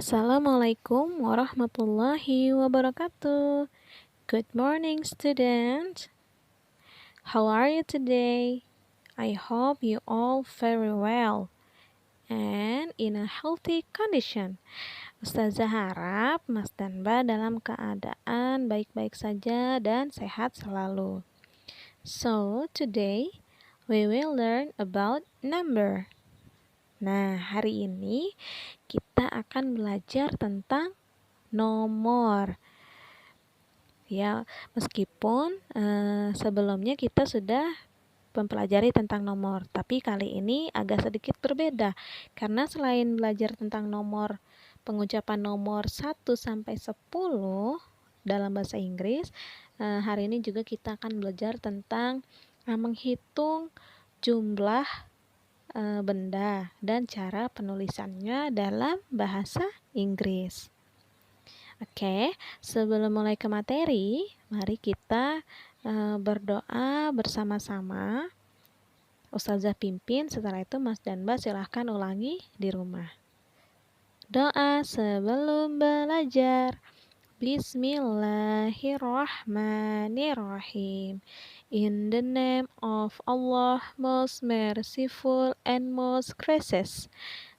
Assalamualaikum warahmatullahi wabarakatuh. Good morning, student. How are you today? I hope you all very well and in a healthy condition. Ustazah harap Mas dan Mbak dalam keadaan baik-baik saja dan sehat selalu. So, today we will learn about number. Nah, hari ini kita akan belajar tentang nomor. Ya, meskipun sebelumnya kita sudah mempelajari tentang nomor, tapi kali ini agak sedikit berbeda karena selain belajar tentang nomor, pengucapan nomor 1 sampai 10 dalam bahasa Inggris, hari ini juga kita akan belajar tentang menghitung jumlah benda dan cara penulisannya dalam bahasa Inggris. Oke, sebelum mulai ke materi, mari kita berdoa bersama-sama. Ustazah pimpin, setelah itu Mas dan Mbak silahkan ulangi di rumah. Doa sebelum belajar. Bismillahirrahmanirrahim. In the name of Allah, most merciful and most gracious.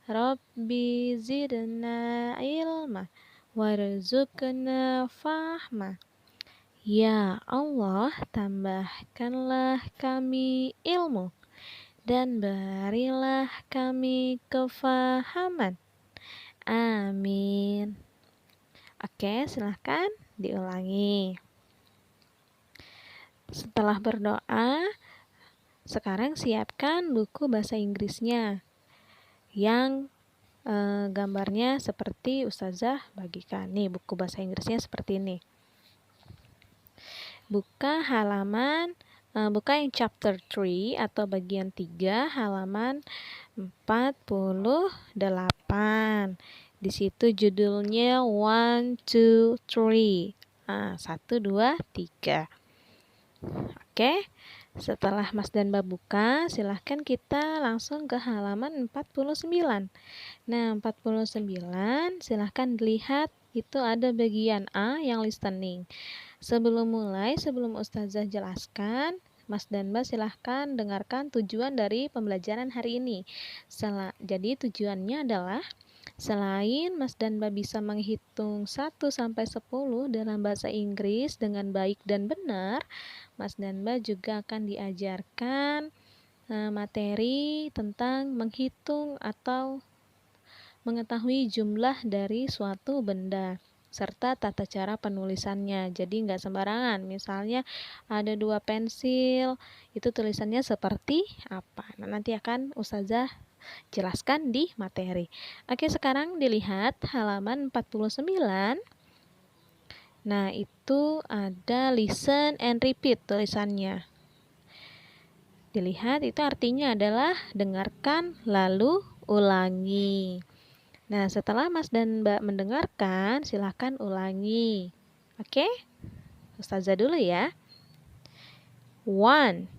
Rabbi zidna ilma warzuqna fahma. Ya Allah, tambahkanlah kami ilmu dan berilah kami kefahaman. Amin. Oke, silahkan diulangi. Setelah berdoa, sekarang siapkan buku bahasa Inggrisnya yang gambarnya seperti Ustazah bagikan. Nih, buku bahasa Inggrisnya seperti ini. Buka yang chapter 3 atau bagian 3 halaman 48. Di situ judulnya 1, 2, 3. 1, 2, 3. Oke, setelah Mas dan Mbak buka, silahkan kita langsung ke halaman 49. Nah, 49 silahkan dilihat, itu ada bagian A yang listening. Sebelum Ustazah jelaskan, Mas dan Mbak silahkan dengarkan tujuan dari pembelajaran hari ini. Jadi tujuannya adalah selain Mas dan Mbak bisa menghitung 1 sampai 10 dalam bahasa Inggris dengan baik dan benar, Mas dan Mbak juga akan diajarkan materi tentang menghitung atau mengetahui jumlah dari suatu benda serta tata cara penulisannya. Jadi nggak sembarangan. Misalnya ada 2 pensil, itu tulisannya seperti apa? Nah, nanti akan Ustazah jelaskan di materi. Oke, sekarang dilihat halaman 49. Nah, itu ada listen and repeat tulisannya. Dilihat, itu artinya adalah dengarkan lalu ulangi. Nah, setelah Mas dan Mbak mendengarkan, silahkan ulangi. Oke? Ustazah dulu ya. 1.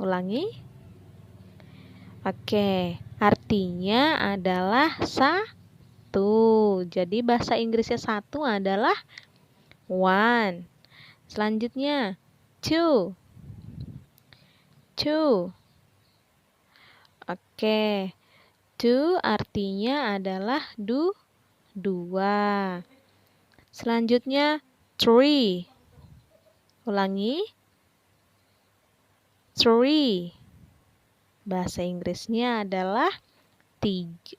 Ulangi. Oke, artinya adalah 1. Jadi bahasa Inggrisnya 1 adalah 1. Selanjutnya 2. Oke, 2 artinya adalah 2. Selanjutnya 3. Ulangi. 3. Bahasa Inggrisnya adalah 3.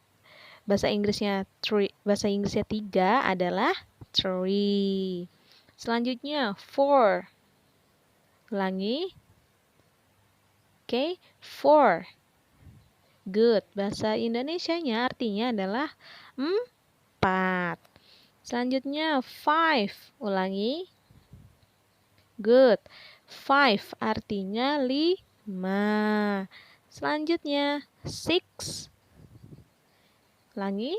Bahasa Inggrisnya 3 adalah 3. Selanjutnya 4. Ulangi. Oke, 4. Good. Bahasa Indonesianya artinya adalah 4. Selanjutnya 5. Ulangi. Good. 5 artinya 5. Selanjutnya 6. Ulangi.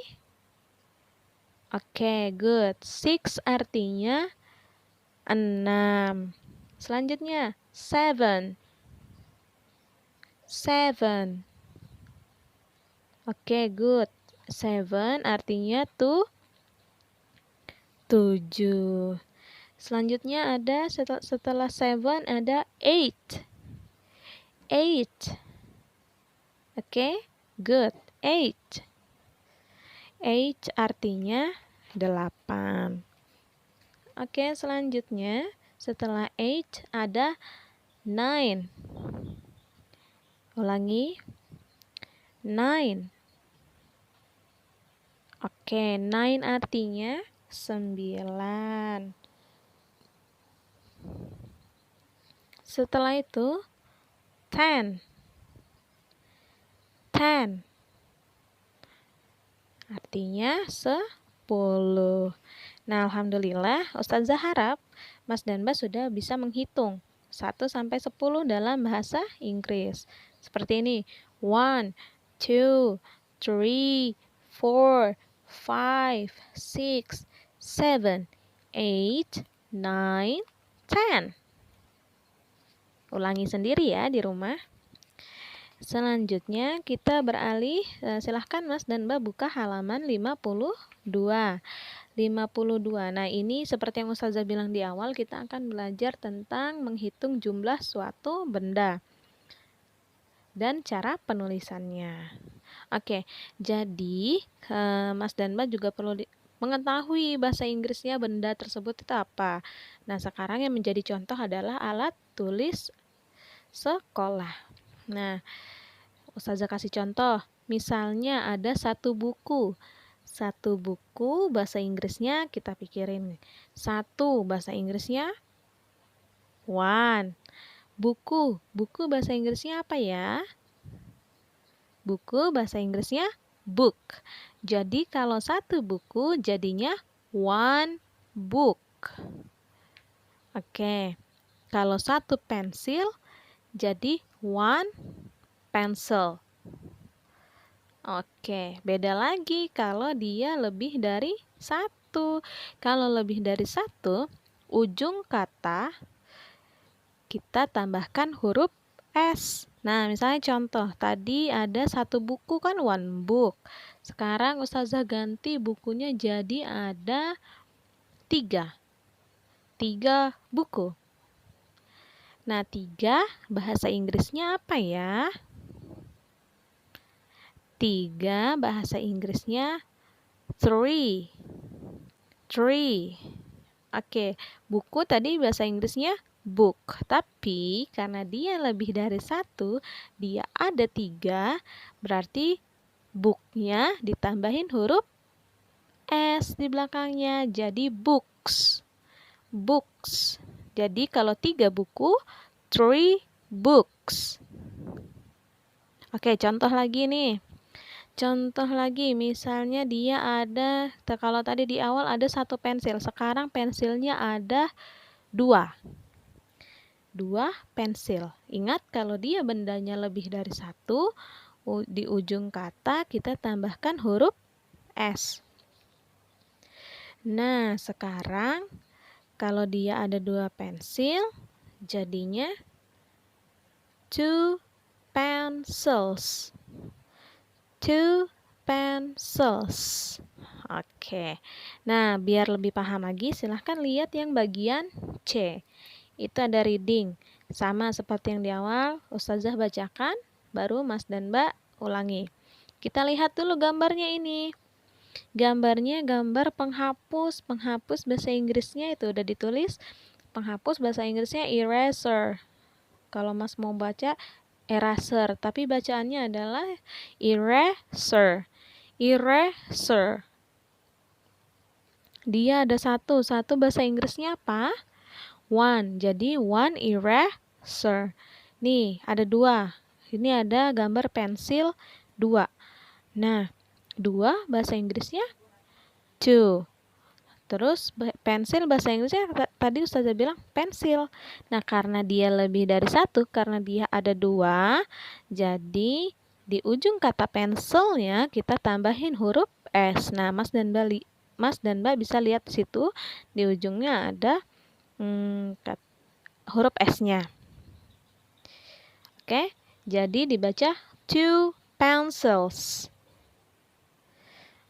Oke, good. 6 artinya 6. Selanjutnya 7. Oke, good. 7 artinya 7. Selanjutnya ada setelah 7 ada 8. 8. Oke, good. 8. 8 artinya 8. Oke, selanjutnya setelah 8 ada 9. Ulangi. 9. Oke, 9 artinya 9. Setelah itu 10. 10 artinya 10. Nah, alhamdulillah Ustazah harap Mas dan Mbak sudah bisa menghitung 1 sampai 10 dalam bahasa Inggris. Seperti ini. 1, 2, 3, 4, 5, 6, 7, 8, 9, 10. Ulangi sendiri ya di rumah. Selanjutnya kita beralih, silahkan Mas dan Mbak buka halaman 52. 52. Nah, ini seperti yang Ustazah bilang di awal, kita akan belajar tentang menghitung jumlah suatu benda dan cara penulisannya. Oke, jadi Mas dan Mbak juga perlu mengetahui bahasa Inggrisnya benda tersebut itu apa. Nah, sekarang yang menjadi contoh adalah alat tulis sekolah. Nah, Ustazah kasih contoh. Misalnya ada satu buku. Satu buku bahasa Inggrisnya kita pikirin. Satu bahasa Inggrisnya one. Buku bahasa Inggrisnya apa ya? Buku bahasa Inggrisnya book. Jadi kalau satu buku jadinya one book. Oke. Kalau satu pensil jadi one pencil. Oke, beda lagi kalau dia lebih dari satu. Kalau lebih dari satu, ujung kata kita tambahkan huruf S. Nah, misalnya contoh, tadi ada satu buku kan one book. Sekarang Ustazah ganti bukunya jadi ada 3. 3 buku. Nah, 3 bahasa Inggrisnya apa ya? 3 bahasa Inggrisnya 3. 3. Oke, buku tadi bahasa Inggrisnya book. Tapi karena dia lebih dari satu, dia ada 3, berarti booknya ditambahin huruf S di belakangnya. Jadi books. Books. Jadi kalau 3 buku, 3 books. Oke, contoh lagi nih. Contoh lagi, misalnya dia ada, kalau tadi di awal ada satu pensil, sekarang pensilnya ada 2. 2 pensil. Ingat kalau dia bendanya lebih dari 1, di ujung kata kita tambahkan huruf S. Nah, sekarang kalau dia ada 2 pensil, jadinya 2 pencils. 2 pencils. Oke. Nah, biar lebih paham lagi, silahkan lihat yang bagian C. Itu ada reading. Sama seperti yang di awal, Ustazah bacakan, baru Mas dan Mbak ulangi. Kita lihat dulu gambarnya ini. Gambarnya gambar penghapus. Penghapus bahasa Inggrisnya itu udah ditulis. Penghapus bahasa Inggrisnya eraser. Kalau Mas mau baca eraser, tapi bacaannya adalah eraser. Eraser. Dia ada satu bahasa Inggrisnya apa? One. Jadi one eraser. Nih, ada 2. Ini ada gambar pensil 2. Nah, 2 bahasa Inggrisnya two. Terus pensil bahasa Inggrisnya tadi Ustazah bilang pensil. Nah, karena dia lebih dari 1, karena dia ada 2, jadi di ujung kata pensilnya kita tambahin huruf S. Nah, Mas dan Mbak bisa lihat di situ di ujungnya ada huruf S-nya. Oke, jadi dibaca two pencils.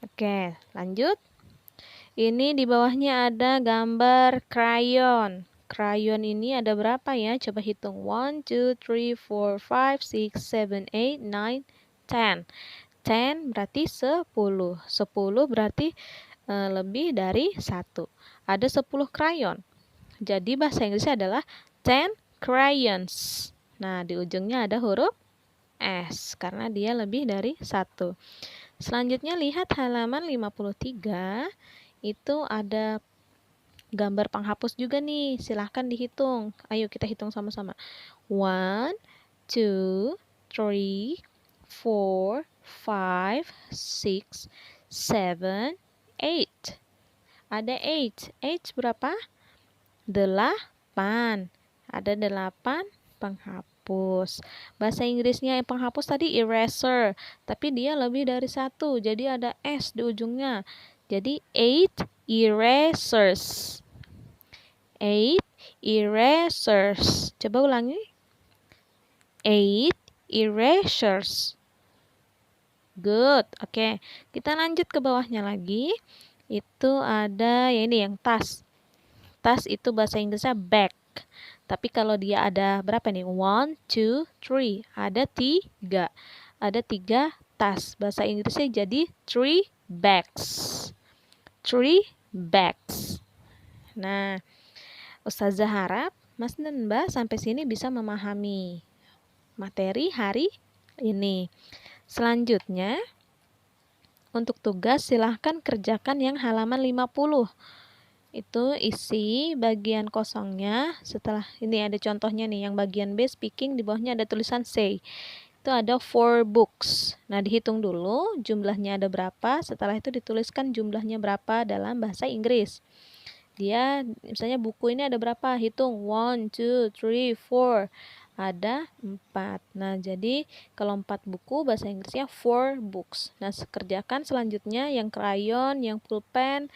Oke, lanjut. Ini di bawahnya ada gambar krayon. Krayon ini ada berapa ya? Coba hitung. 1, 2, 3, 4, 5, 6, 7, 8, 9, 10. 10 berarti 10. 10 berarti lebih dari 1. Ada 10 krayon. Jadi bahasa Inggrisnya adalah 10 crayons. Nah, di ujungnya ada huruf S karena dia lebih dari 1. Selanjutnya lihat halaman 53. Itu ada gambar penghapus juga nih. Silahkan dihitung. Ayo kita hitung sama-sama. 1, 2, 3, 4, 5, 6, 7, 8. Ada 8. 8 berapa? 8. Ada 8 penghapus. Bahasa Inggrisnya yang penghapus tadi eraser, tapi dia lebih dari 1. Jadi ada S di ujungnya. Jadi 8 erasers. 8 erasers. Coba ulangi. 8 erasers. Good. Oke, kita lanjut ke bawahnya lagi. Itu ada ya ini yang tas. Tas itu bahasa Inggrisnya bag. Tapi kalau dia ada berapa nih? 1, 2, 3. Ada 3. Ada 3 tas. Bahasa Inggrisnya jadi 3 bags. 3 bags. Nah, Ustazah harap Mas dan Mbak sampai sini bisa memahami materi hari ini. Selanjutnya, untuk tugas silahkan kerjakan yang halaman 50. Itu isi bagian kosongnya. Setelah ini ada contohnya nih, yang bagian B speaking, di bawahnya ada tulisan say. Itu ada 4 books. Nah, dihitung dulu jumlahnya ada berapa. Setelah itu dituliskan jumlahnya berapa dalam bahasa Inggris. Dia misalnya buku ini ada berapa? Hitung 1, 2, 3, 4. Ada 4. Nah, jadi kalau 4 buku bahasa Inggrisnya 4 books. Nah, kerjakan selanjutnya yang krayon, yang pulpen,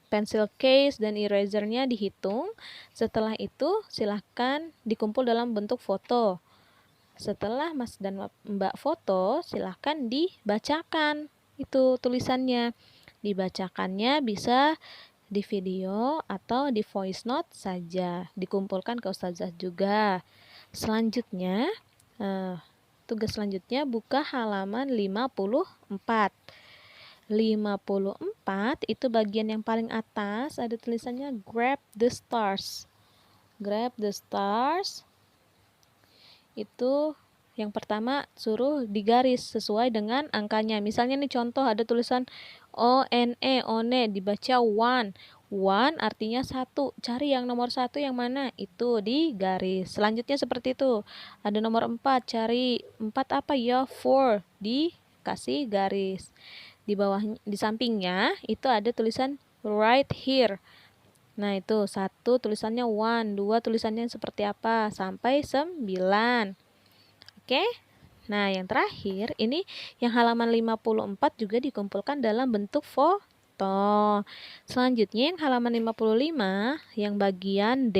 pencil case, dan erasernya dihitung. Setelah itu silahkan dikumpul dalam bentuk foto. Setelah Mas dan Mbak foto, silahkan dibacakan itu tulisannya. Dibacakannya bisa di video atau di voice note saja, dikumpulkan ke ustazah juga. Selanjutnya, tugas selanjutnya buka halaman 54. 54 itu bagian yang paling atas ada tulisannya grab the stars. Grab the stars itu yang pertama suruh digaris sesuai dengan angkanya. Misalnya nih contoh ada tulisan ONE, one dibaca one. One artinya 1. Cari yang nomor 1 yang mana? Itu digaris. Selanjutnya seperti itu. Ada nomor 4, cari 4 apa ya? 4. Dikasih garis. Di bawah, di sampingnya itu ada tulisan right here. Nah, itu 1 tulisannya 1, 2 tulisannya seperti apa sampai 9. Oke. Nah, yang terakhir ini yang halaman 54 juga dikumpulkan dalam bentuk foto. Selanjutnya yang halaman 55 yang bagian D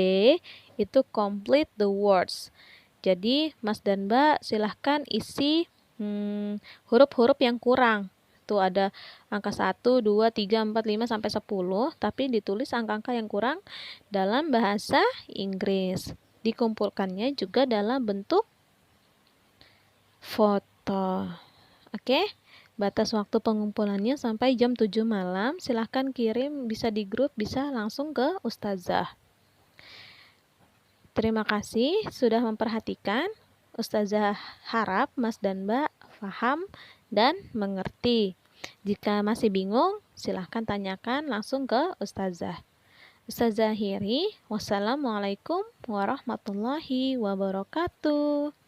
itu complete the words. Jadi Mas dan Mbak silahkan isi huruf-huruf yang kurang. Tuh ada angka 1, 2, 3, 4, 5 sampai 10, tapi ditulis angka-angka yang kurang dalam bahasa Inggris. Dikumpulkannya juga dalam bentuk foto. Oke, batas waktu pengumpulannya sampai jam 7 malam. Silahkan kirim, bisa di grup, bisa langsung ke ustazah. Terima kasih sudah memperhatikan. Ustazah harap Mas dan Mbak paham dan mengerti. Jika masih bingung, silahkan tanyakan langsung ke ustazah. Ustazah akhiri, wassalamualaikum warahmatullahi wabarakatuh.